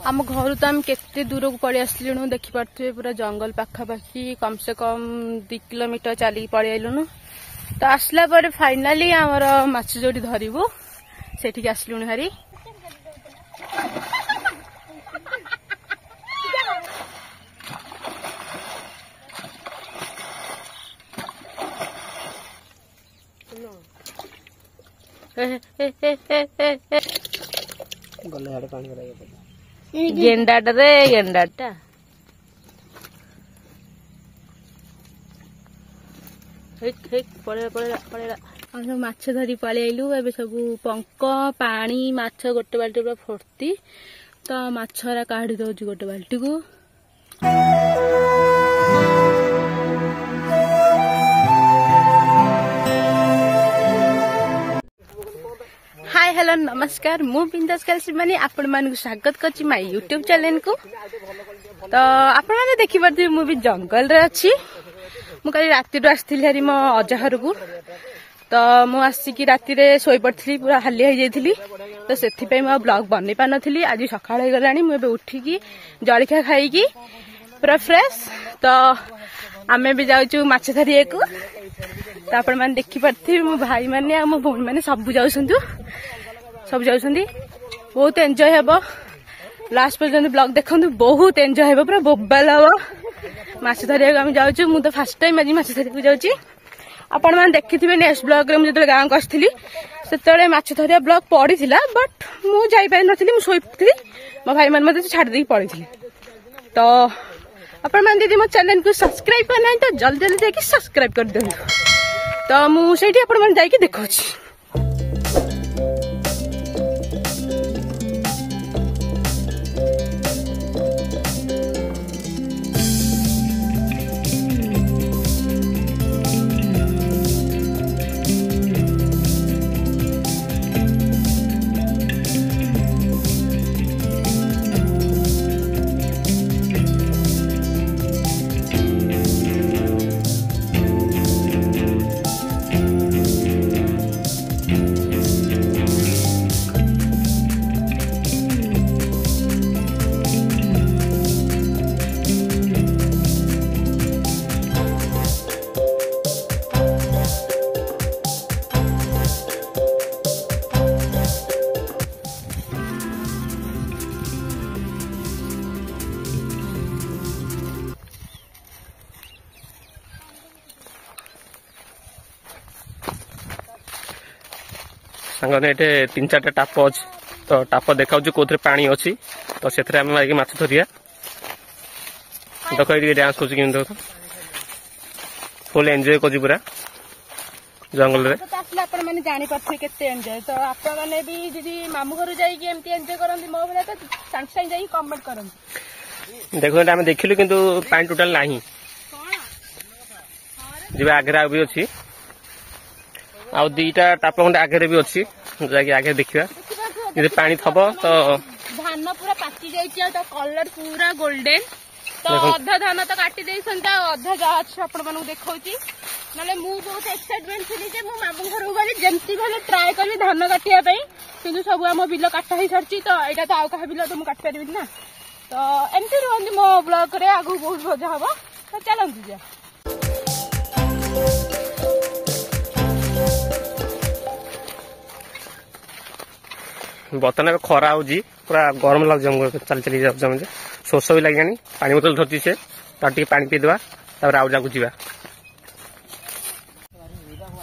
आम घर तो आम केते दूर को पड़े आसलु देखिपे पूरा जंगल पाखापाखि कम से कम 2 किलोमीटर चलिक पड़े आइलुनु। तो आसला पर फाइनाली आमर माछ जोटी धरबू से आसलु हारी। गेंडाटा रे गेंडाटा हम माछ धरी पलि आइलु। एबे सब पंक पानी माछ गोटे बाल्टी पूरा फुर्ती। तो माछरा काढ़ी दउची गोटे बाल्टी को। हाय हेलो नमस्कार मु बिंदास कालसिमानी आपण मानक स्वागत करछि माय यूट्यूब चैनल को। तो आपण माने देखि परथि मु भी जंगल रे अछि। मु काली राति रो आस्थिली हरी मो अजहर को। तो मु आसिकी राति रे सोई पड़थली पूरा हाली हो जाइथिली। तो सेथि पय मु ब्लॉग बनै पानथली। आज सकाळ हो गलानी मु एबे उठी की जळखिया खाई की पूरा फ्रेश। तो आमे भी जाउछु माछ धरिए को। तो आपण माने देखि परथि मो भाई माने आ मो भौणी माने सब जाउछंदी बहुत एंजॉय हेबो। लास्ट पर्यंत ब्लॉग देखंतु बहुत एंजॉय हेबो पूरा बोबाल हेबो। माछ धरिया हम जाउछु। मु तो फर्स्ट टाइम आज माछ धरिया जाउची। आपण माने देखिथिबे नेक्स्ट ब्लॉग रे मु जतले गां को आस्थिली सेतले माछ धरिया ब्लॉग पड़ीथिला बट मु जाई पाइ नथिली। मु सोइथली मो भाई माने मते छाड़ देई पड़ीथिले। तो आपण माने दीदी मो चैनल को सब्सक्राइब करना तो जल्दी जल्दी जाके सब्सक्राइब कर देंतु। तो मु सेठी आपण माने जाई के देखौची। सांगने ये 3-4 टाप अच्छी। तो टाप देखा कौन पानी अच्छी। तो से माछ धरिया देख ये डांस कर फुल एंजॉय कर पूरा जंगल रे। तो मैंने जानी पारे केते एंजॉय। तो आपण मैंने भी दीदी मामू घर जाइए एमती एंजॉय करंती मो भले तो सांग सांग जाई कमेंट करंती। देखो आम देखिलु किंतु पानी टोटाल नाही। जे आगे भी अच्छी आ 2टा टाप खंडे आगे भी अच्छी जाके आगे देखिया यदि पानी थबो। तो धान पूरा पाची जाइए। तो कलर पूरा गोल्डन। तो अधा धान तो काटी दे अधा जहाँ अच्छे आपण मानक देखौची। नले मु बहुत एक्साइटमेंट थी जे मो मामू घर वाली जेमती भले ट्राई करबी धान काटिया पई। किंतु सब आम बिल काटा ही सरची। तो एटा तो आउ कहा बिल तो मु काट परिबिन ना। तो एमती रहंती मो ब्लॉग रे आगु बहुत मजा हबो। तो चलंतु जा। बर्तमान खरा हो पूरा गरम लग चल चली जाऊँ शोष भी लगे पानी बोतल धरती से टे पानी पीदेवा आउ जाकू जा।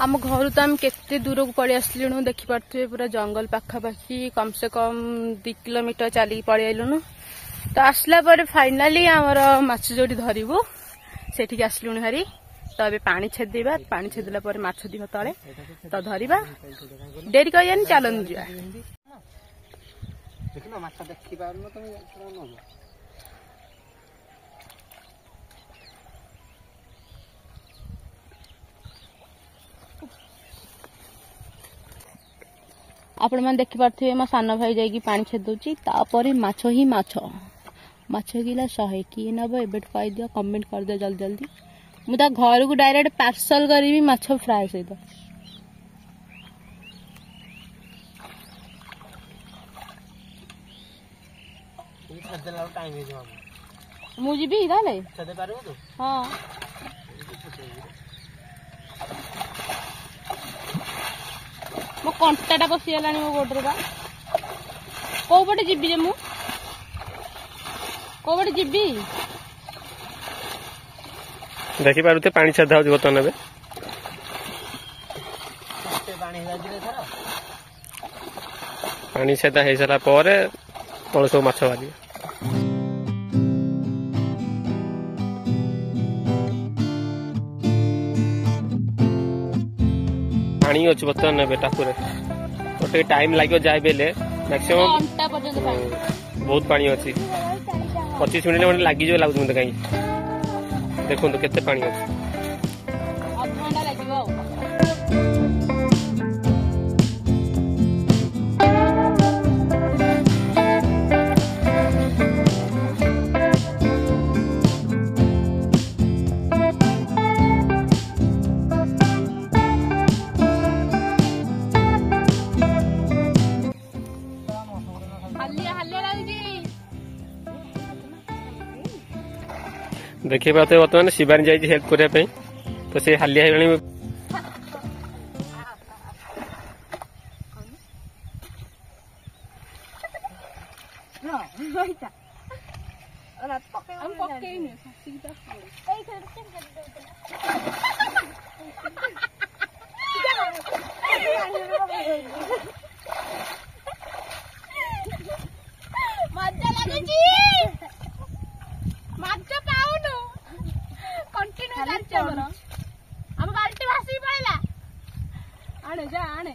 आम घर तो आम केते दूर को पड़े आसलु देखिपे पूरा जंगल पाखापाखि कम से कम 2 किलोमीटर चलिक पड़े आइलुनु। तो आसला पर फाइनाली आमर माछ जोटी धरबू से आसलु हारी। तो अबे पानी छेदेबा पानी छेदला पर माछ दिह तले तो धरिबा डेरी करियानी चलन जा। देखना माछ देखि पारनो तुम न आपण मैंने देखि पारथिबे मो सान भाई जाई पानी छेदुची। तापर माछ ही माछ माछ किला 100 किए नब एबे कहि दियो कमेंट कर दे जल्दी जल्दी। मु ता घर को डायरेक्ट पार्सल करी माछ फ्राए सहित। ମୁଁ ଯିବି ତାହେଲେ ହଁ ମୋ କଣ୍ଟାଟା ପଶିଗଲାଣି ମୋ ଗୋଡରେ ବା କୋଉ ପଟେ ଯିବି ଯେ ମୁଁ କୋଉ ପଟେ ଯିବି ଦେଖିପାରୁଥିବେ ପାଣି ଛେଦା ହଉଛି ବର୍ତ୍ତମାନ ଏବେ ପାଣି ଛେଦା ହେଇସାରିଲା ପରେ କଣ ସବୁ ମାଛ ବାହାରିବ ପାଣି ଅଛି ବର୍ତ୍ତମାନ ଏବେ ଟାପୁରେ ଗୋଟେ ଟାଇମ୍ ଲାଗିବ ଯାଇ ବେଲେ ମ୍ୟାକ୍ସିମମ୍ ବହୁତ ପାଣି ଅଛି 25 ମିନିଟ୍ ଖଣ୍ଡେ ଲାଗିଯିବ ଲାଗୁଛି ମତେ କାହିଁକି ଦେଖନ୍ତୁ କେତେ ପାଣି ଅଛି देखिए पाते बर्तमान शिवानी जाइए हेल्प करने तो से हालिया आने जा आने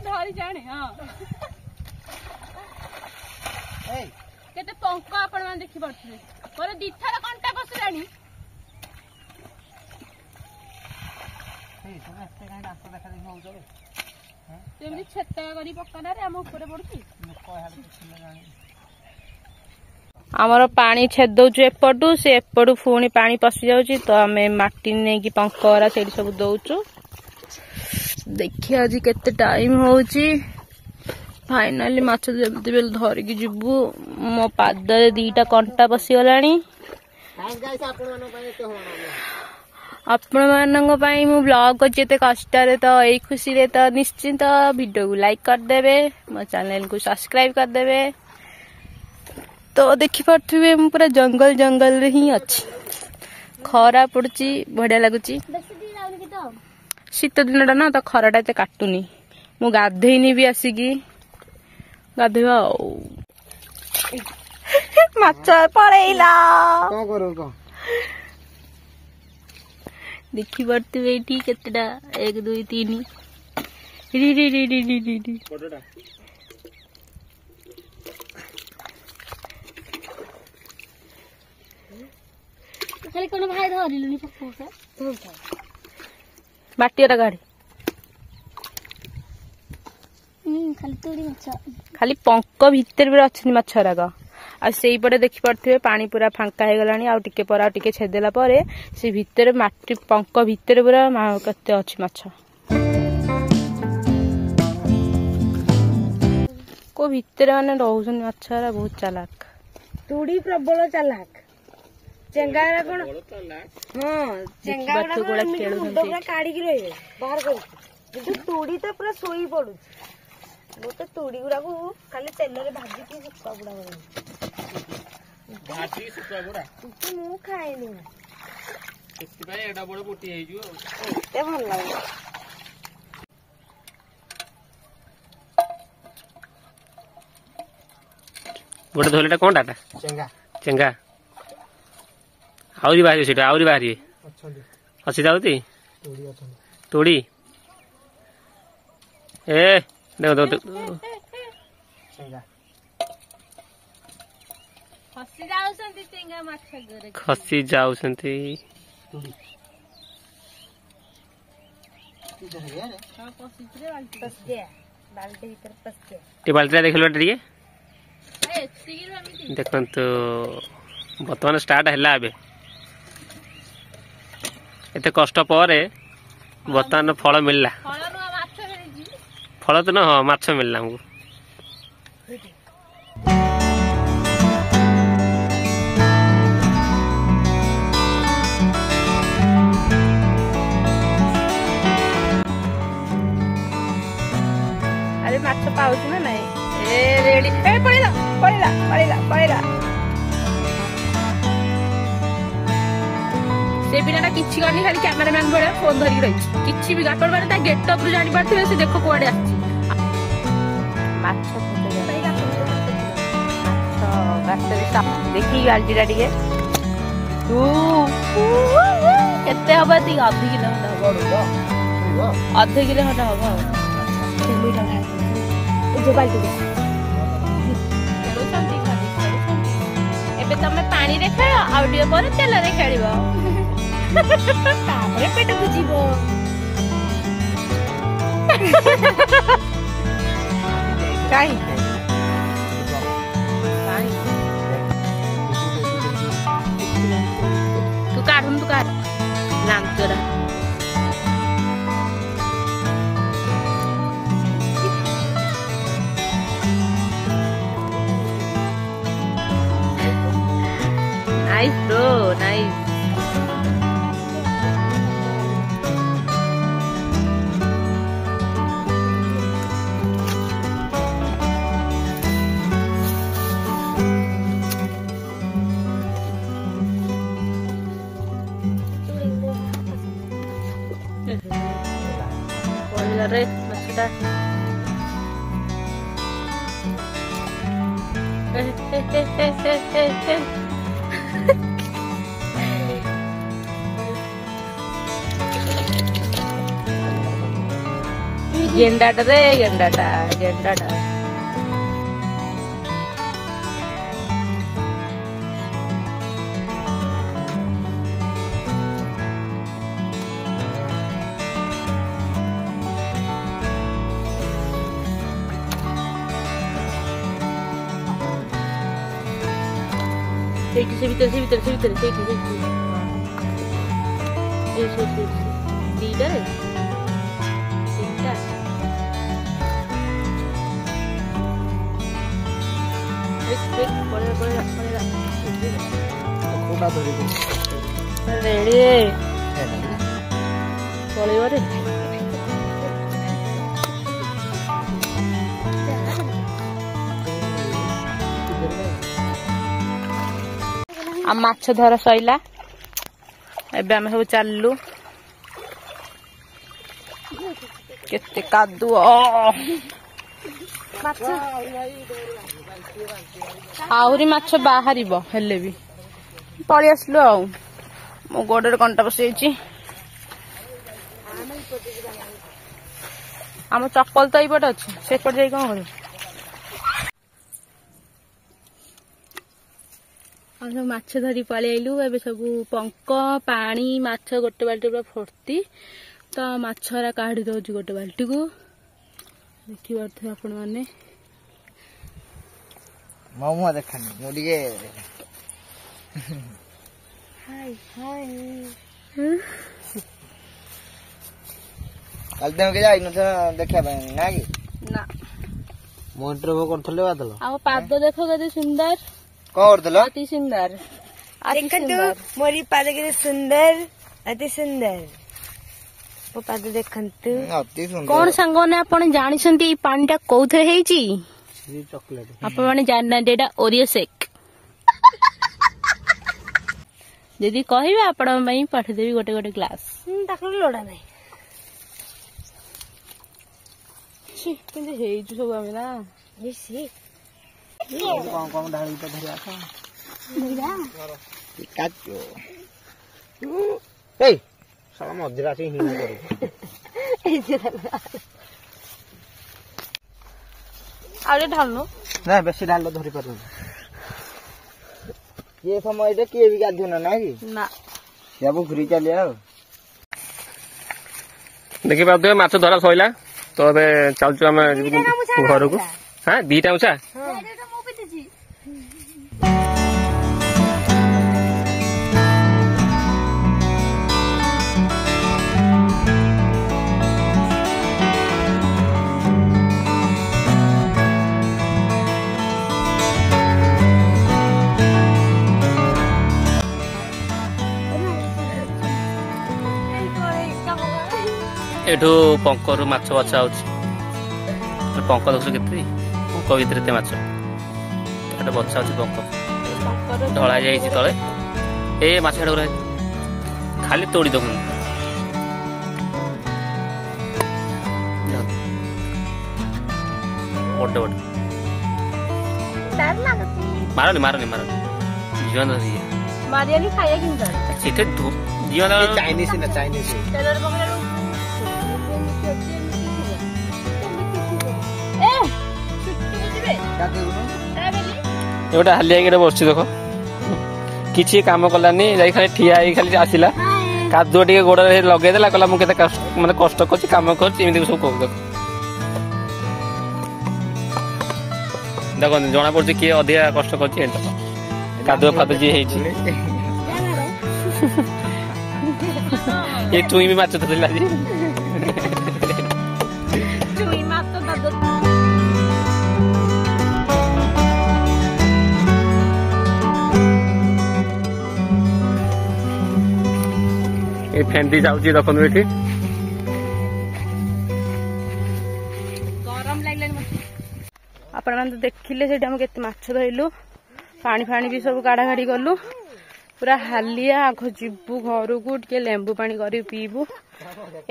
धरी जाने हाँ केते पंक आपण माने देखि पड़थि पर दिथार कंटा बसलानी तेमनी छेता करी पकाना रे हम ऊपर पड़थि आमर पानी छेद दौचु एपटू से एपटू पुणी पानी पशि जाउची तो आमे माटी नै कि पंकरा सेठी सब दौचु देखिए आज केते टाइम होउची फाइनली माछ जल्दी बेल धर की जिबु मो पाद दीटा कंटा पशि गलानी आपण मानन पई मु ब्लॉग करछि एते कष्ट रे तो एई खुशी रे तो निश्चित वीडियो को लाइक कर देबे मो चैनल को सब्सक्राइब कर देबे तो देखि पारथुबे मु पूरा जंगल जंगल रे ही अछि खरा पड़ची बढ़िया लागुची शीत दिन ना तो खराटा एते काटुनी मु गाधेइनी भी आसिकी गाधेबा माछ पळेइला को करू को देखि पारथुबे एठी केतेटा 1 2 3 री री री री री री फोटोटा खाली कोन भाई धरिलुनी पक्को बाटियाटा गाड़ी खाली तोड़ी माछ खाली पंक भीतर भी अछि माछराग आ सेई पटे देखि पड़थिबे पानी पूरा फांका हे गलानी आ टिके पर आ टिके छेदेला परे से भीतर माटी पंक भीतर पूरा कते अछि माछ को भीतर माने रहउसन माछरा बहुत चालाक तोड़ी प्रबल चालाक चेंगारा कोन हां चेंगारा कोन काडी की रहे बाहर कर जो तोड़ी तो पूरा सोई पड़ू गोटे तोड़ी गुरा को खाली तेल रे भाजी की सुक्का बुड़ा भाजी सुक्का बुड़ा तू मु खाएनी एति भाई एडा बड़ पोटी हे जो ते भल लागे गोटे धोलेटा कोनटा चेंगा चेंगा आउरी बाहरी सेटा आउरी बाहरी अछि जाउती तोड़ी ए देखो देखो चेंगा खसी जाउसंती चेंगा माछ गरे खसी जाउसंती तोड़ी इधर है रे हां पसित्रे बाल्टी पस गया बाल्टी भीतर पस गया ए बाल्टी देख लो टिके ए सिगिर भामिती देखंतु वर्तमान स्टार्ट हैला अबे एते कष्ट पर वर्तमान फल मिलला फल तो ना हाँ माछ मिलला हमको पड़ेगा से पिलाटा किछि करनी खाली कैमरामैन भलिया फोन धरिक रही किछि भी आपण माने ता गेटअप रु जानि पारथिबे से देखो कोआडे आछि माछ देखी गालटीटा टिके केते हबा ती आधी किलो खंड हबो जो बाल्टी एबे तमे पानी रे खेल आउ टिके पर तेल रे खेलिबो तापरे पेट बुझिबो काई तू काढ लांचोरा नाइस ब्रो नाइस रे मछटा गेंडाटा रे गेंडाटा से भीतर दीटा आ माछ धरा सैला एबे आमे सब चललु केते कादुओ आहुरी माछ बाहरिबो हेले भी पळी आसलु आ मो गोडर कंटा बसैछि आम चप्पल तो एपटे अच्छे सेपट जाई कौन कर सब माछ धरी पलि आइलु ए सब पंक पानी माछ गोटे बाल्टी पूरा फर्ती तो माछरा काढ़ी दउछि गोटे बाल्टी को देखि पारथि आपण माने मोमो देखनी मुडिए हाय हाय कल दिन के जाई न देखा ना कि ना मो इंटरव्यू करथले बादल आ पाद देखो केते सुंदर को करथलो अति सुंदर देखंतु मोरी पाद केते सुंदर अति सुंदर ओ पाद देखंतु अति सुंदर कोन संगो ने आपण जानि छंती ई पानीटा कोउथे हेची ये चॉकलेट आपण माने जानना डेटा ओरियो शेक यदि कहबे आपण मई पठे देबी गोटे गोटे ग्लास ताको लोडा नाही छी किंतु हेजु सब आमे ना बेसी कौन कौन ढाली तो धरिया था बुझा काचो ए साला मजरा से हिन करू आले ढालनो ना बेसी ढाल धरि पारु ये समय रे के भी गाधु ना कि ना या बुखरी चलिया देखि पाउथे माछ धरा सइला तो अबे चलछु हम घर को हां दीटा उछा एठू पंकरु माछ बचा होछि पंक देखो केते पंक भीतर ते माछ ଏଟା ବଛା ଅଛି ପଙ୍କ ଢଳା ଯାଇଛି ତଳେ ଏ ମାଛ ଗୁରା ଖାଲି ତୋଡ଼ି ଦଉନି ବଡ ବଡ ମାରନି ମାରନି ମାରନି ଜୀବନ ଧରି ମାରିଆନି ଖାଇବା କିନ୍ତୁ ସେଠି ଜୀବନ ଚାଇନିଜ ନା ଚାଇନିଜ ତେଲରେ ପକେଇଲା ଗୋଟେ ହାଲିଆ ହେଇକି ବସିଛି ଦେଖ କିଛି କାମ କଲାନି ଯାଇ ଖାଲି ଠିଆ ହେଇକି ଖାଲି ଆସିଲା କାଦୁଅ ଟିକେ ଗୋଡରେ ଲଗେଇଦେଲା କହିଲା ମୁଁ କେତେ ମାନେ କଷ୍ଟ କରୁଛି କାମ କରୁଛି ଏମିତି ସବୁ କହୁ ଦେଖ ଦେଖନ୍ତୁ ଜଣା ପଡୁଛି କିଏ ଅଧିକା କଷ୍ଟ କରୁଛି ଏମିତି କାଦୁଅ ଫାଦୁଅ ଯିଏ ହେଇଛି ଏ ଚୁଇଁ ବି ମାଛ ଧରିଲା ଆଜି ଚୁଇଁ ମାଛ ଏ ଫେଣ୍ଡି ଯାଉଛି ଦେଖନ୍ତୁ ଏଠି ଗରମ ଲାଗିଲାନି ମତେ ଆପଣମାନେ ତ ଦେଖିଲେ ସେଠି ଆମେ କେତେ ମାଛ ଧରିଲୁ ପାଣି ଫାଣି ବି ସବୁ କାଢା କାଢି କଲୁ ପୁରା ହାଲିଆ ଆଗ ଯିବୁ ଘରକୁ ଟିକେ ଲେମ୍ବୁ ପାଣି କରି ପିଇବୁ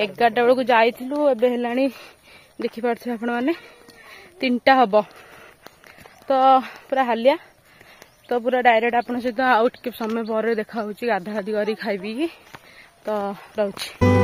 11ଟା ବେଳକୁ ଯାଇଥିଲୁ ଏବେ ହେଲାଣି ଦେଖିପାରୁଥିବେ ଆପଣମାନେ 3ଟା ହବ ତ ପୁରା ହାଲିଆ ତ ପୁରା ଡାଇରେକ୍ଟ ଆପଣଙ୍କ ସହିତ ଆଉ ଟିକେ ସମୟ ପରେ ଦେଖା ହଉଛି ଗାଧା ଗାଧି କରି ଖାଇ ପିଇକି ତ ରହୁଛି।